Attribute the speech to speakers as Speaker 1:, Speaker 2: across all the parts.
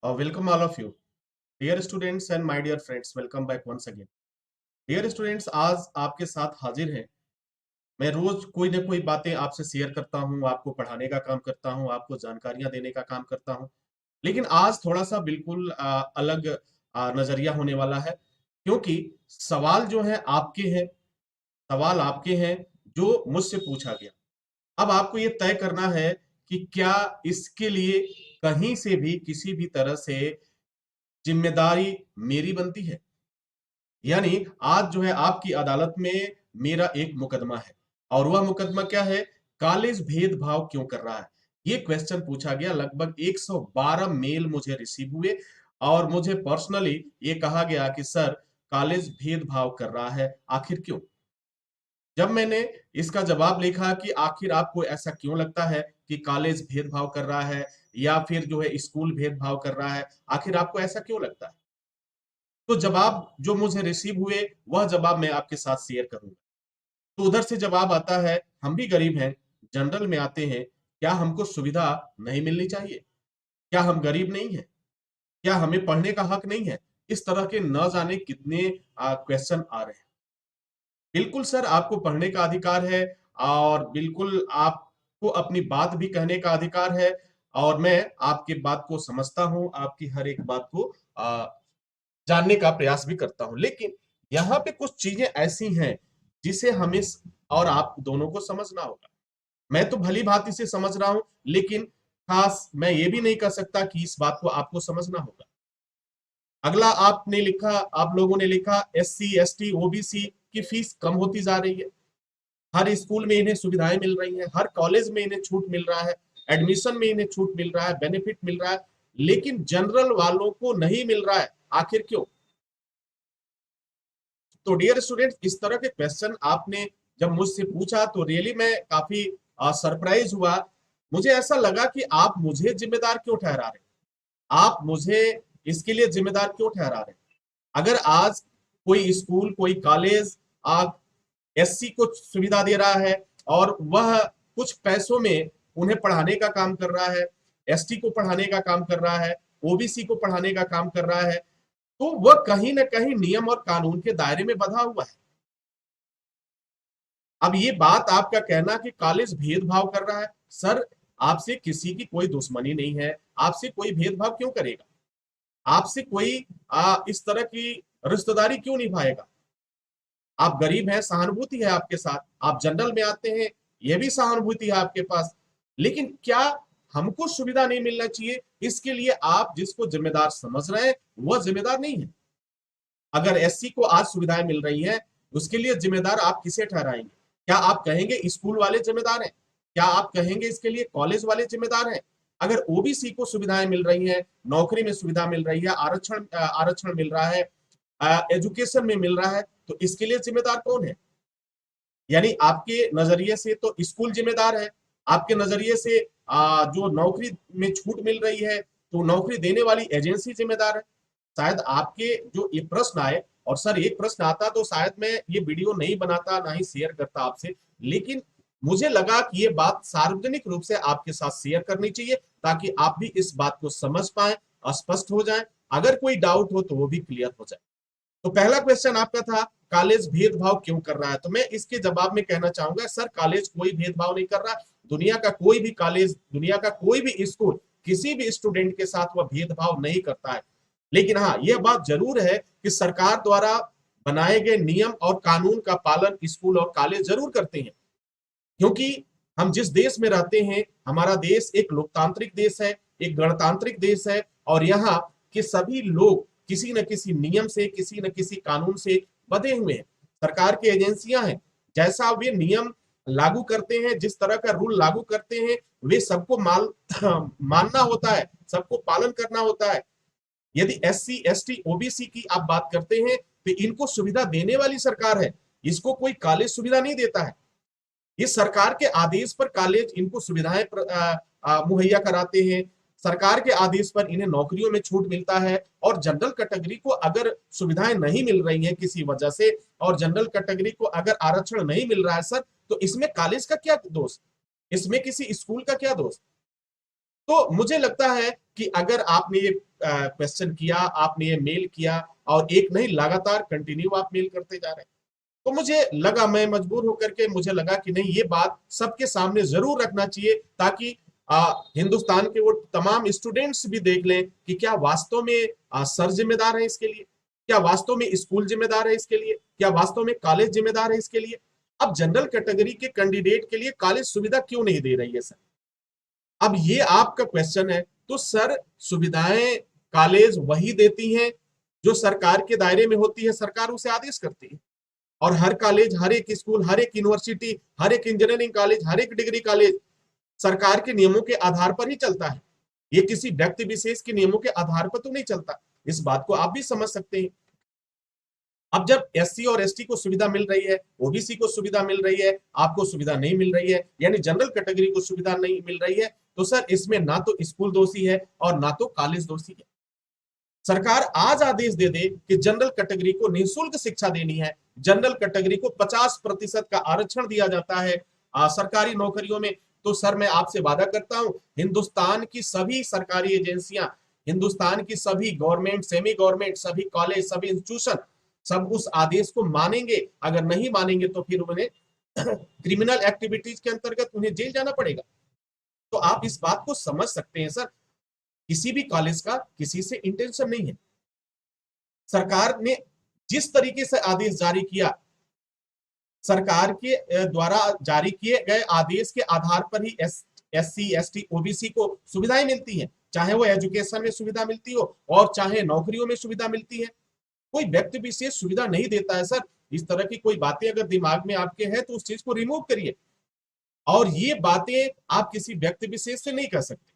Speaker 1: Welcome all of you, dear students and my dear friends. Welcome back once again. Dear students, आज आपके साथ हाजिर हैं। मैं रोज कोई ना कोई बातें आपसे शेयर करता हूँ, आपको पढ़ाने का काम करता हूँ, आपको जानकारियां देने का काम करता हूँ। लेकिन आज थोड़ा सा बिल्कुल अलग नजरिया होने वाला है, क्योंकि सवाल जो है आपके हैं, सवाल आपके हैं जो मुझसे पूछा गया। अब आपको ये तय करना है कि क्या इसके लिए कहीं से भी किसी भी तरह से जिम्मेदारी मेरी बनती है। यानी आज जो है आपकी अदालत में मेरा एक मुकदमा है, और वह मुकदमा क्या है? कॉलेज भेदभाव क्यों कर रहा है, ये क्वेश्चन पूछा गया। लगभग 112 मेल मुझे रिसीव हुए, और मुझे पर्सनली ये कहा गया कि सर, कॉलेज भेदभाव कर रहा है, आखिर क्यों? जब मैंने इसका जवाब लिखा कि आखिर आपको ऐसा क्यों लगता है कि कॉलेज भेदभाव कर रहा है, या फिर जो है स्कूल भेदभाव कर रहा है, आखिर आपको ऐसा क्यों लगता है, तो जवाब जो मुझे रिसीव हुए वह जवाब मैं आपके साथ शेयर करूंगा। तो उधर से जवाब आता है, हम भी गरीब हैं, जनरल में आते हैं, क्या हमको सुविधा नहीं मिलनी चाहिए? क्या हम गरीब नहीं हैं? क्या हमें पढ़ने का हक नहीं है? इस तरह के न जाने कितने क्वेश्चन आ रहे हैं। बिल्कुल सर, आपको पढ़ने का अधिकार है, और बिल्कुल आपको अपनी बात भी कहने का अधिकार है, और मैं आपकी बात को समझता हूं, आपकी हर एक बात को जानने का प्रयास भी करता हूं। लेकिन यहाँ पे कुछ चीजें ऐसी हैं जिसे हमें और आप दोनों को समझना होगा। मैं तो भली भांति से समझ रहा हूं, लेकिन खास मैं ये भी नहीं कह सकता कि इस बात को आपको समझना होगा। अगला आपने लिखा, आप लोगों ने लिखा, SC ST OBC की फीस कम होती जा रही है। हर स्कूल में इन्हें सुविधाएं मिल रही हैं, हर कॉलेज में इन्हें छूट मिल रहा है, एडमिशन में इन्हें छूट मिल रहा है, बेनिफिट मिल रहा है, लेकिन जनरल वालों को नहीं मिल रहा है, आखिर क्यों? तो डियर स्टूडेंट्स, इस तरह के क्वेश्चन आपने जब मुझसे पूछा तो रियली मैं काफी सरप्राइज हुआ। मुझे ऐसा लगा कि आप मुझे जिम्मेदार क्यों ठहरा रहे हैं, आप मुझे इसके लिए जिम्मेदार क्यों ठहरा रहे हैं? अगर आज कोई स्कूल, कोई कॉलेज SC को सुविधा दे रहा है, और वह कुछ पैसों में उन्हें पढ़ाने का काम कर रहा है, ST को पढ़ाने का काम कर रहा है, OBC को पढ़ाने का काम कर रहा है, तो वह कहीं ना कहीं नियम और कानून के दायरे में बंधा हुआ है। अब ये बात आपका कहना कि कॉलेज भेदभाव कर रहा है, सर, आपसे किसी की कोई दुश्मनी नहीं है, आपसे कोई भेदभाव क्यों करेगा? आपसे कोई इस तरह की रिश्तेदारी क्यों निभाएगा? आप गरीब हैं, सहानुभूति है आपके साथ, आप जनरल में आते हैं, यह भी सहानुभूति है आपके पास। लेकिन क्या हमको सुविधा नहीं मिलना चाहिए, इसके लिए आप जिसको जिम्मेदार समझ रहे हैं वह जिम्मेदार नहीं है। अगर SC को आज सुविधाएं मिल रही हैं, उसके लिए जिम्मेदार आप किसे ठहराएंगे? क्या आप कहेंगे स्कूल वाले जिम्मेदार हैं? क्या आप कहेंगे इसके लिए कॉलेज वाले जिम्मेदार हैं? अगर OBC को सुविधाएं मिल रही हैं, नौकरी में सुविधा मिल रही है, आरक्षण आरक्षण मिल रहा है, एजुकेशन में मिल रहा है, तो इसके लिए जिम्मेदार कौन है? यानी आपके नजरिए से तो स्कूल जिम्मेदार है, आपके नजरिए से जो नौकरी में छूट मिल रही है तो नौकरी देने वाली एजेंसी जिम्मेदार है। शायद आपके जो ये प्रश्न आए, और सर एक प्रश्न आता तो शायद मैं ये वीडियो नहीं बनाता, ना ही शेयर करता आपसे, लेकिन मुझे लगा कि ये बात सार्वजनिक रूप से आपके साथ शेयर करनी चाहिए, ताकि आप भी इस बात को समझ पाए, स्पष्ट हो जाए, अगर कोई डाउट हो तो वो भी क्लियर हो जाए। तो पहला क्वेश्चन आपका था, कॉलेज भेदभाव क्यों कर रहा है? तो मैं इसके जवाब में कहना चाहूंगा, सर, कॉलेज कोई भेदभाव नहीं कर रहा। दुनिया का कोई भी कॉलेज, दुनिया का कोई भी स्कूल किसी भी स्टूडेंट के साथ वह भेदभाव नहीं करता है। लेकिन हाँ, यह बात जरूर है कि सरकार द्वारा बनाए गए नियम और कानून का पालन स्कूल और कॉलेज जरूर करते हैं, क्योंकि हम जिस देश में रहते हैं, हमारा देश एक लोकतांत्रिक देश है, एक गणतांत्रिक देश है, और यहाँ के सभी लोग किसी न किसी नियम से, किसी न किसी कानून से बंधे हुए हैं। सरकार की एजेंसियां हैं, जैसा वे नियम लागू करते हैं, जिस तरह का रूल लागू करते हैं, वे सबको मानना होता है, सबको पालन करना होता है। यदि SC ST OBC की आप बात करते हैं, तो इनको सुविधा देने वाली सरकार है, इसको कोई कॉलेज सुविधा नहीं देता है। ये सरकार के आदेश पर कॉलेज इनको सुविधाएं मुहैया कराते हैं, सरकार के आदेश पर इन्हें नौकरियों में छूट मिलता है, और जनरल कैटेगरी को अगर सुविधाएं नहीं मिल रही हैं किसी वजह से, और जनरल कैटेगरी को अगर आरक्षण नहीं मिल रहा है सर, तो इसमें कॉलेज का क्या दोष? इसमें किसी स्कूल का क्या दोष? तो मुझे लगता है कि अगर आपने ये क्वेश्चन किया, आपने ये मेल किया और एक नहीं लगातार कंटिन्यू आप मेल करते जा रहे हैं, तो मुझे लगा, मैं मजबूर होकर के मुझे लगा कि नहीं, ये बात सबके सामने जरूर रखना चाहिए, ताकि हिंदुस्तान के वो तमाम स्टूडेंट्स भी देख लें कि क्या वास्तव में सर जिम्मेदार है इसके लिए, क्या वास्तव में स्कूल जिम्मेदार है इसके लिए, क्या वास्तव में कॉलेज जिम्मेदार है इसके लिए। अब जनरल कैटेगरी के कैंडिडेट के लिए कॉलेज सुविधा क्यों नहीं दे रही है सर? अब ये आपका क्वेश्चन है, तो सर सुविधाएं कॉलेज वही देती हैं जो सरकार के दायरे में होती है, सरकार उसे आदेश करती है। और हर कॉलेज, हर एक स्कूल, हर एक यूनिवर्सिटी, हर एक इंजीनियरिंग कॉलेज, हर एक डिग्री कॉलेज सरकार के नियमों के आधार पर ही चलता है। ये किसी व्यक्ति विशेष के नियमों के आधार पर तो नहीं चलता। इस बात को आप भी समझ सकते हैं। अब जब एससी और एसटी को सुविधा मिल रही है, ओबीसी को सुविधा मिल रही है, आपको सुविधा नहीं मिल रही है, यानी जनरल कैटेगरी को सुविधा नहीं मिल रही है, तो सर इसमें ना तो स्कूल दोषी है और ना तो कॉलेज दोषी है। सरकार आज आदेश दे दे कि जनरल कैटेगरी को निःशुल्क शिक्षा देनी है, जनरल कैटेगरी को 50% का आरक्षण दिया जाता है सरकारी नौकरियों में, तो सर मैं आपसे वादा करता हूं, हिंदुस्तान की सभी सरकारी एजेंसियां, हिंदुस्तान की सभी गवर्नमेंट, सेमी गवर्नमेंट, सभी कॉलेज, सभी इंस्टीट्यूशन सब उस आदेश को मानेंगे। अगर नहीं मानेंगे तो फिर उन्हें क्रिमिनल एक्टिविटीज के अंतर्गत उन्हें जेल जाना पड़ेगा। तो आप इस बात को समझ सकते हैं सर, किसी भी कॉलेज का किसी से इंटेंशन नहीं है। सरकार ने जिस तरीके से आदेश जारी किया, सरकार के द्वारा जारी किए गए आदेश के आधार पर ही एससी, एसटी, ओबीसी को सुविधाएं मिलती हैं, चाहे वो एजुकेशन में सुविधा मिलती हो और चाहे नौकरियों में सुविधा मिलती है। कोई व्यक्ति विशेष सुविधा नहीं देता है सर। इस तरह की कोई बातें अगर दिमाग में आपके हैं तो उस चीज को रिमूव करिए। और ये बातें आप किसी व्यक्ति विशेष से नहीं कर सकते,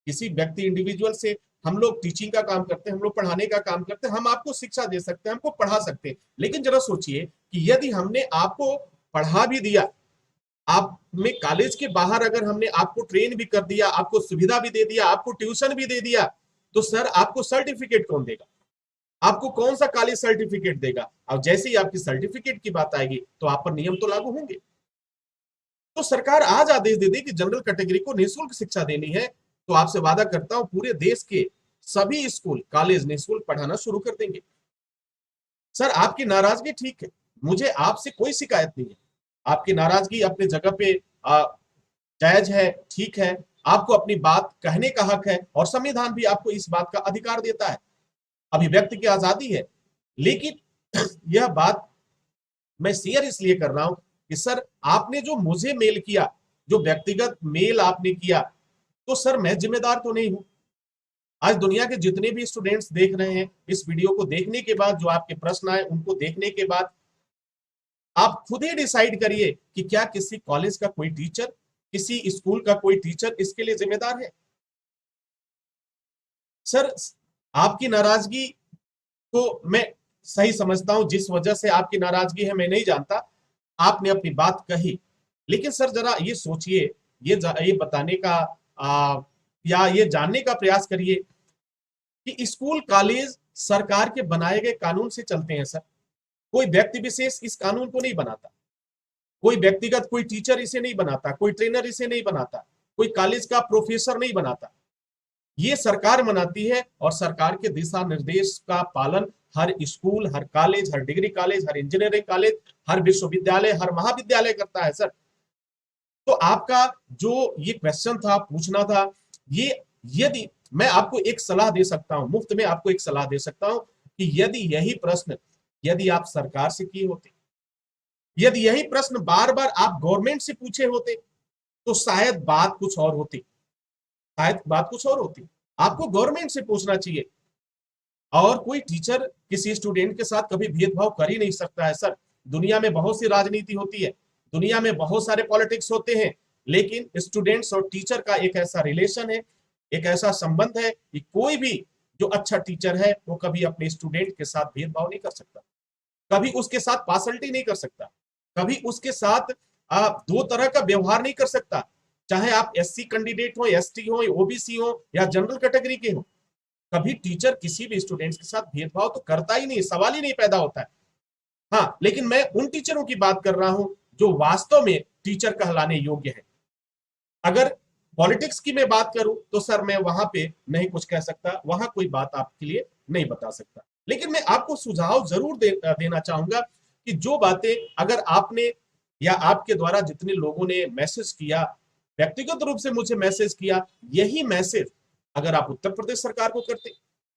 Speaker 1: किसी व्यक्ति इंडिविजुअल से। हम लोग टीचिंग का काम करते हैं, हम लोग पढ़ाने का काम करते हैं, हम आपको शिक्षा दे सकते हैं, हमको पढ़ा सकते हैं। लेकिन जरा सोचिए कि यदि हमने आपको पढ़ा भी दिया, आप में कॉलेज के बाहर अगर हमने आपको ट्रेन भी कर दिया, आपको सुविधा भी दे दिया, आपको ट्यूशन भी दे दिया, तो सर आपको सर्टिफिकेट कौन देगा? आपको कौन सा कॉलेज सर्टिफिकेट देगा? अब जैसे ही आपकी सर्टिफिकेट की बात आएगी तो आप पर नियम तो लागू होंगे। तो सरकार आज आदेश दे दी कि जनरल कैटेगरी को निःशुल्क शिक्षा देनी है, तो आपसे वादा करता हूं पूरे देश के सभी स्कूल कॉलेज निःशुल्क पढ़ाना शुरू कर देंगे। सर आपकी नाराजगी ठीक है, मुझे आपसे कोई शिकायत नहीं है। आपकी नाराजगी अपने जगह पे जायज है, ठीक है। आपको अपनी बात कहने का हक है और संविधान भी आपको इस बात का अधिकार देता है, अभिव्यक्ति की आजादी है। लेकिन यह बात मैं शेयर इसलिए कर रहा हूं कि सर आपने जो मुझे मेल किया, जो व्यक्तिगत मेल आपने किया, तो सर मैं जिम्मेदार तो नहीं हूं। आज दुनिया के जितने भी स्टूडेंट्स देख रहे हैं इस वीडियो को देखने के बाद, जो आपके प्रश्न आए उनको देखने के बाद आप खुद ही डिसाइड करिए कि क्या किसी कॉलेज का कोई टीचर, किसी स्कूल का कोई टीचर इसके लिए जिम्मेदार है। सर आपकी नाराजगी को मैं सही समझता हूं, जिस वजह से आपकी नाराजगी है मैं नहीं जानता, आपने अपनी बात कही। लेकिन सर जरा ये सोचिए, ये बताने का या ये जानने का प्रयास करिए कि स्कूल कॉलेज सरकार के बनाए गए कानून से चलते हैं सर। कोई व्यक्ति विशेष इस कानून को नहीं बनाता, कोई व्यक्तिगत कोई टीचर इसे नहीं बनाता, कोई ट्रेनर इसे नहीं बनाता, कोई कॉलेज का प्रोफेसर नहीं बनाता। ये सरकार बनाती है और सरकार के दिशा निर्देश का पालन हर स्कूल, हर कॉलेज, हर डिग्री कॉलेज, हर इंजीनियरिंग कॉलेज, हर विश्वविद्यालय, हर महाविद्यालय करता है सर। तो आपका जो ये क्वेश्चन था, पूछना था, ये यदि मैं आपको एक सलाह दे सकता हूं, मुफ्त में आपको एक सलाह दे सकता हूं कि यदि यही प्रश्न यदि आप सरकार से किए होते, यदि यही प्रश्न बार बार आप गवर्नमेंट से पूछे होते, तो शायद बात कुछ और होती, शायद बात कुछ और होती। आपको गवर्नमेंट से पूछना चाहिए। और कोई टीचर किसी स्टूडेंट के साथ कभी भेदभाव कर ही नहीं सकता है सर। दुनिया में बहुत सी राजनीति होती है, दुनिया में बहुत सारे पॉलिटिक्स होते हैं, लेकिन स्टूडेंट्स और टीचर का एक ऐसा रिलेशन है, एक ऐसा संबंध है कि कोई भी जो अच्छा टीचर है वो कभी अपने स्टूडेंट के साथ भेदभाव नहीं कर सकता, कभी उसके साथ पार्सलिटी नहीं कर सकता, कभी उसके साथ दो तरह का व्यवहार नहीं कर सकता। चाहे आप एससी कैंडिडेट हो, एसटी हो, ओबीसी हो या जनरल कैटेगरी के हो, कभी टीचर किसी भी स्टूडेंट्स के साथ भेदभाव तो करता ही नहीं, सवाल ही नहीं पैदा होता है। हाँ, लेकिन मैं उन टीचरों की बात कर रहा हूं जो वास्तव में टीचर कहलाने योग्य है। अगर पॉलिटिक्स की मैं बात करूं तो सर मैं वहां पे नहीं कुछ कह सकता, वहां कोई बात आपके लिए नहीं बता सकता। लेकिन मैं आपको सुझाव जरूर देना चाहूंगा कि जो बातें अगर आपने या आपके द्वारा जितने लोगों ने मैसेज किया, व्यक्तिगत रूप से मुझे मैसेज किया, यही मैसेज अगर आप उत्तर प्रदेश सरकार को करते,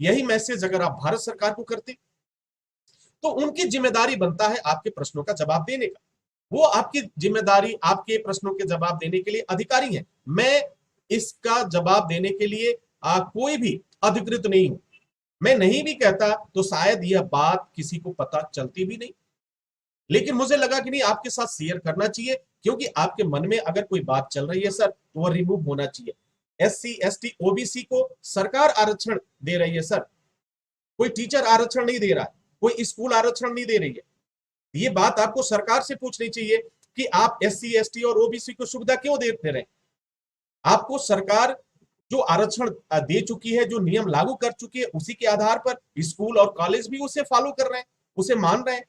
Speaker 1: यही मैसेज अगर आप भारत सरकार को करते, तो उनकी जिम्मेदारी बनता है आपके प्रश्नों का जवाब देने का। वो आपकी जिम्मेदारी, आपके प्रश्नों के जवाब देने के लिए अधिकारी है। मैं इसका जवाब देने के लिए कोई भी अधिकृत नहीं हूं। मैं नहीं भी कहता तो शायद यह बात किसी को पता चलती भी नहीं, लेकिन मुझे लगा कि नहीं, आपके साथ शेयर करना चाहिए, क्योंकि आपके मन में अगर कोई बात चल रही है सर तो वह रिमूव होना चाहिए। SC ST OBC को सरकार आरक्षण दे रही है सर, कोई टीचर आरक्षण नहीं दे रहा है, कोई स्कूल आरक्षण नहीं दे रही है। ये बात आपको सरकार से पूछनी चाहिए कि आप SC ST और OBC को सुविधा क्यों देते रहे। आपको सरकार जो आरक्षण दे चुकी है, जो नियम लागू कर चुकी है, उसी के आधार पर स्कूल और कॉलेज भी उसे फॉलो कर रहे हैं, उसे मान रहे हैं।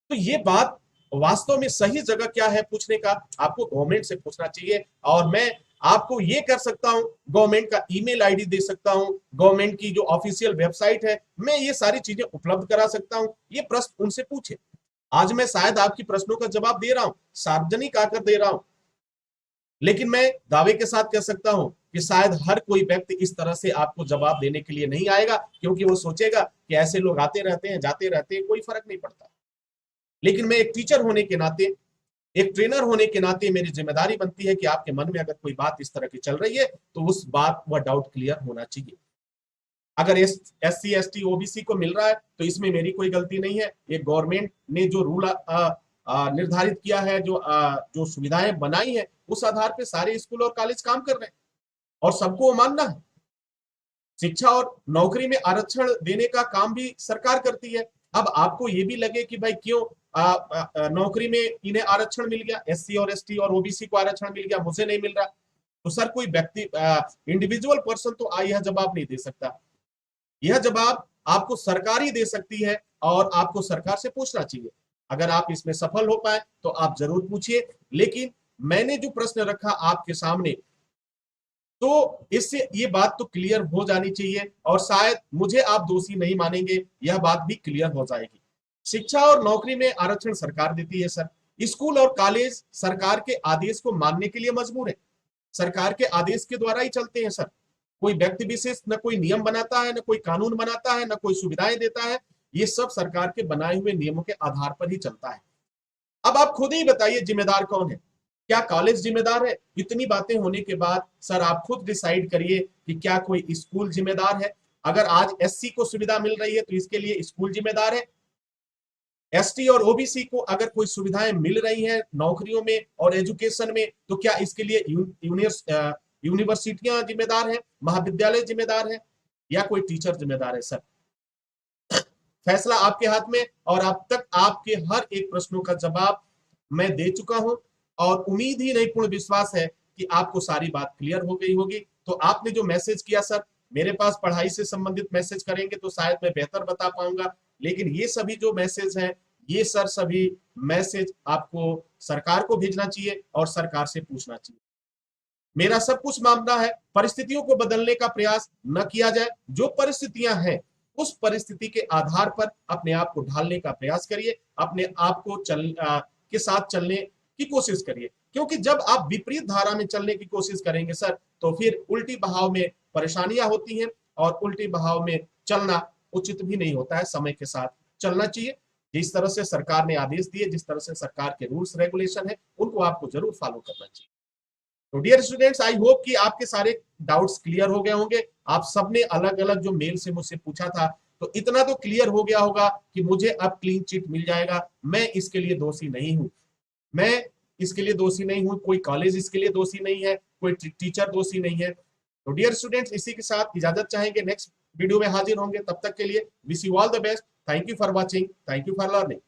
Speaker 1: तो ये बात वास्तव में सही जगह क्या है पूछने का, आपको गवर्नमेंट से पूछना चाहिए। और मैं आपको ये कर सकता हूं, गवर्नमेंट का ईमेल आईडी दे सकता हूं, गवर्नमेंट की जो ऑफिशियल वेबसाइट है, मैं ये सारी चीजें उपलब्ध करा सकता हूं। ये प्रश्न उनसे पूछे। आज मैं शायद आपकी प्रश्नों का जवाब दे रहा हूं, सार्वजनिक आकर दे रहा हूं, लेकिन मैं दावे के साथ कह सकता हूं कि शायद हर कोई व्यक्ति इस तरह से आपको जवाब देने के लिए नहीं आएगा, क्योंकि वो सोचेगा कि ऐसे लोग आते रहते हैं, जाते रहते हैं, कोई फर्क नहीं पड़ता। लेकिन मैं एक टीचर होने के नाते, एक ट्रेनर होने के नाते मेरी जिम्मेदारी बनती है कि आपके मन में अगर कोई बात इस तरह की चल रही है तो उस बात वह डाउट क्लियर होना चाहिए। अगर SC ST OBC को मिल रहा है तो इसमें मेरी कोई गलती नहीं है। ये गवर्नमेंट ने जो रूल निर्धारित किया है, जो सुविधाएं बनाई है, उस आधार पे सारे स्कूल और कॉलेज काम कर रहे हैं और सबको वो मानना है। शिक्षा और नौकरी में आरक्षण देने का काम भी सरकार करती है। अब आपको ये भी लगे कि भाई क्यों नौकरी में इन्हें आरक्षण मिल गया, SC और ST और OBC को आरक्षण मिल गया, मुझे नहीं मिल रहा, तो सर कोई व्यक्ति इंडिविजुअल पर्सन तो यह जवाब नहीं दे सकता। यह जवाब आपको सरकार ही दे सकती है और आपको सरकार से पूछना चाहिए। अगर आप इसमें सफल हो पाए तो आप जरूर पूछिए, लेकिन मैंने जो प्रश्न रखा आपके सामने, तो इससे ये बात तो क्लियर हो जानी चाहिए और शायद मुझे आप दोषी नहीं मानेंगे, यह बात भी क्लियर हो जाएगी। शिक्षा और नौकरी में आरक्षण सरकार देती है सर, स्कूल और कॉलेज सरकार के आदेश को मानने के लिए मजबूर है, सरकार के आदेश के द्वारा ही चलते हैं सर। कोई व्यक्ति विशेष न कोई नियम बनाता है, न कोई कानून बनाता है, न कोई सुविधाएं देता है, ये सब सरकार के बनाए हुए नियमों के आधार पर ही चलता है। अब आप खुद ही बताइए जिम्मेदार कौन है, क्या कॉलेज जिम्मेदार है? इतनी बातें होने के बाद सर आप खुद डिसाइड करिए कि क्या कोई स्कूल जिम्मेदार है। अगर आज SC को सुविधा मिल रही है तो इसके लिए स्कूल जिम्मेदार है, ST और OBC को अगर कोई सुविधाएं मिल रही हैं नौकरियों में और एजुकेशन में, तो क्या इसके लिए यूनिवर्सिटियां जिम्मेदार हैं, महाविद्यालय जिम्मेदार है, या कोई टीचर जिम्मेदार है? सर फैसला आपके हाथ में, और अब तक आपके हर एक प्रश्नों का जवाब मैं दे चुका हूं और उम्मीद ही नहीं, पूर्ण विश्वास है कि आपको सारी बात क्लियर हो गई होगी। तो आपने जो मैसेज किया सर, मेरे पास पढ़ाई से संबंधित मैसेज करेंगे तो शायद मैं बेहतर बता पाऊंगा, लेकिन ये सभी जो मैसेज हैं, ये सर सभी मैसेज आपको सरकार को भेजना चाहिए और सरकार से पूछना चाहिए। मेरा सब कुछ मानना है, परिस्थितियों को बदलने का प्रयास न किया जाए, जो परिस्थितियां हैं उस परिस्थिति के आधार पर अपने आप को ढालने का प्रयास करिए, अपने आप को के साथ चलने की कोशिश करिए, क्योंकि जब आप विपरीत धारा में चलने की कोशिश करेंगे सर, तो फिर उल्टी बहाव में परेशानियां होती हैं और उल्टी बहाव में चलना उचित भी नहीं होता है। समय के साथ चलना चाहिए, जिस तरह से सरकार ने आदेश दिए, जिस तरह से सरकार के रूल्स रेगुलेशन है, उनको आपको जरूर फॉलो करना चाहिए। तो डियर स्टूडेंट्स, आई होप कि आपके सारे डाउट्स क्लियर हो गए होंगे। आप सबने अलग अलग जो मेल से मुझसे पूछा था, तो इतना तो क्लियर हो गया होगा कि मुझे अब क्लीन चिट मिल जाएगा। मैं इसके लिए दोषी नहीं हूं, मैं इसके लिए दोषी नहीं हूं, कोई कॉलेज इसके लिए दोषी नहीं है, कोई टीचर दोषी नहीं है। तो डियर स्टूडेंट्स, इसी के साथ इजाजत चाहेंगे, नेक्स्ट वीडियो में हाजिर होंगे। तब तक के लिए wish you all the best. Thank you for watching, thank you for learning.